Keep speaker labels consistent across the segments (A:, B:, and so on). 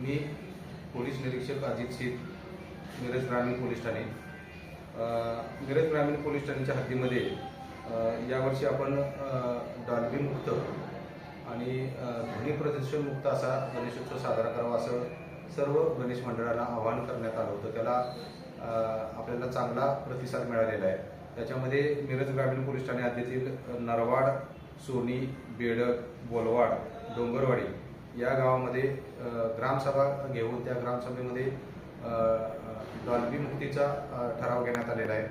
A: मी police निरीक्षक अजित सिंग, मिरज ग्रामीण police Thane. Miraj ग्रामीण पोलीस ठाण्याच्या हद्दीमध्ये यावर्षी आपण डॉल्बी मुक्त आणि ध्वनी प्रदूषण मुक्त असा गणेशोत्सव साजरा करावा असं सर्व गणेश मंडळांना आवाहन करण्यात आलं होतं। त्याला आपल्याला चांगला प्रतिसाद मिळालेला आहे। त्याच्यामध्ये मिरज ग्रामीण पोलीस ठाणे हद्दीतील नरवाड, सोनी, बेडक, बोलवाड, डोंगरवाडी या गावामध्ये ग्रामसभा घेऊन त्या ग्रामसभेमध्ये डॉल्बी मुक्तीचा ठराव घेण्यात आलेला आहे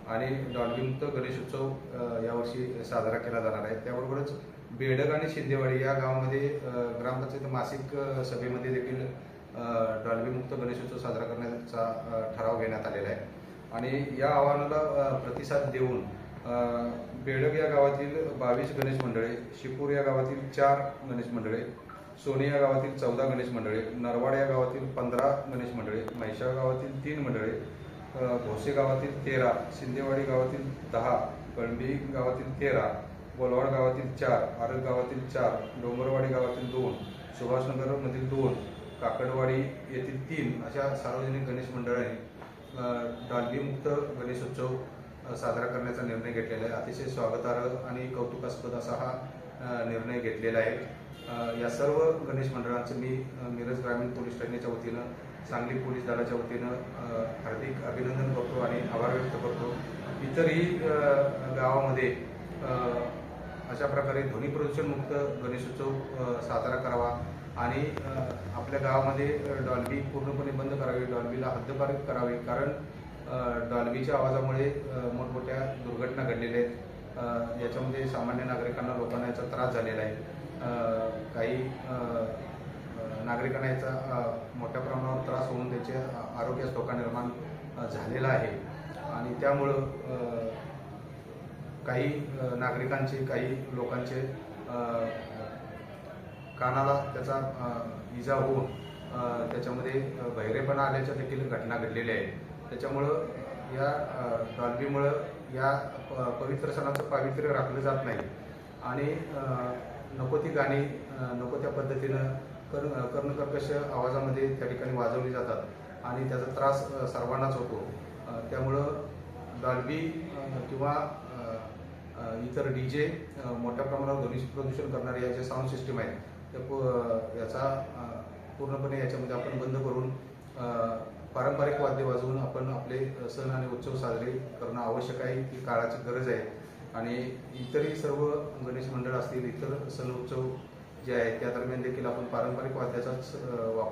A: आणि डॉल्बी मुक्त गणेशोत्सव यावर्षी साजरा केला जाणार आहे। त्याबरोबरच बेडक आणि शिंदेवाडी या गावामध्ये ग्रामपंचायत मासिक सभेमध्ये देखील डॉल्बी मुक्त गणेशोत्सव साजरा करण्याचा ठराव घेण्यात आलेला आहे आणि या आवाहनाला प्रतिसाद देऊन बेडक या गावातील 22 गणेश मंडळे, शिपूर या गावातील 4 गणेश मंडळे, सोनी या गावातील 14 गणेश मंडळे, नरवाड या गावातील 15 गणेश मंडळे, म्हैसाळ गावातील 3 मंडळे, भोसे गावातील 13, शिंदेवाडी गावातील 10, कळंबी गावातील 13, बोलवाड गावातील 4, आरग गावातील 4, डोंगरवाडी गावातील 2, सुभाषनगरमधील 2, काकडवाडी येथील 3 अशा सार्वजनिक गणेश मंडळांनी डॉल्बी मुक्त गणेशोत्सव साजरा करण्याचा निर्णय घेतलेला आहे। अतिशय स्वागतार्ह आणि कौतुकास्पद असा हा निर्णय घेतलेला आहे। या सर्व गणेश मंडळांचं मी मिरज ग्रामीण पोलीस ठाण्याच्या वतीनं, सांगली पोलीस दलाच्या वतीनं हार्दिक अभिनंदन करतो आणि आभार व्यक्त करतो। इतरही गावामध्ये अशा प्रकारे ध्वनी प्रदूषण मुक्त गणेशोत्सव साजरा करावा आणि आपल्या गावामध्ये डॉल्बी पूर्णपणे बंद करावी, डॉल्बीला हद्दपार करावी, कारण डॉल्बीच्या आवाजामुळे मोठमोठ्या दुर्घटना घडलेल्या आहेत। याच्यामध्ये सामान्य नागरिकांना, लोकांना याचा त्रास झालेला आहे। काही नागरिकांना याचा मोठ्या प्रमाणावर त्रास होऊन त्याचे आरोग्यास धोका निर्माण झालेला आहे आणि त्यामुळं काही नागरिकांचे, काही लोकांचे कानाला त्याचा इजा होऊन त्याच्यामध्ये बहिरेपणा आल्याच्या देखील घटना घडलेल्या आहेत। त्याच्यामुळं या डॉल्बीमुळं या पवित्र सणाचं पावित्र्य राखलं जात नाही आणि नको ती गाणी नको त्या पद्धतीनं कर्णकर्कश आवाजामध्ये त्या ठिकाणी वाजवली जातात आणि त्याचा त्रास सर्वांनाच होतो। त्यामुळं डॉल्बी किंवा इतर DJ मोठ्या प्रमाणावर ध्वनी प्रदूषण करणारे या ज्या साऊंड सिस्टीम आहेत त्या याचा पूर्णपणे याच्यामध्ये आपण बंद करून पारंपरिक वाद्य वाजवून आपण आपले सण आणि उत्सव साजरे करणं आवश्यक आहे। ती काळाची गरज आहे आणि इतरही सर्व गणेश मंडळ असतील, इतर सण उत्सव जे आहेत त्या दरम्यान देखील आपण पारंपरिक वाद्याचाच वापर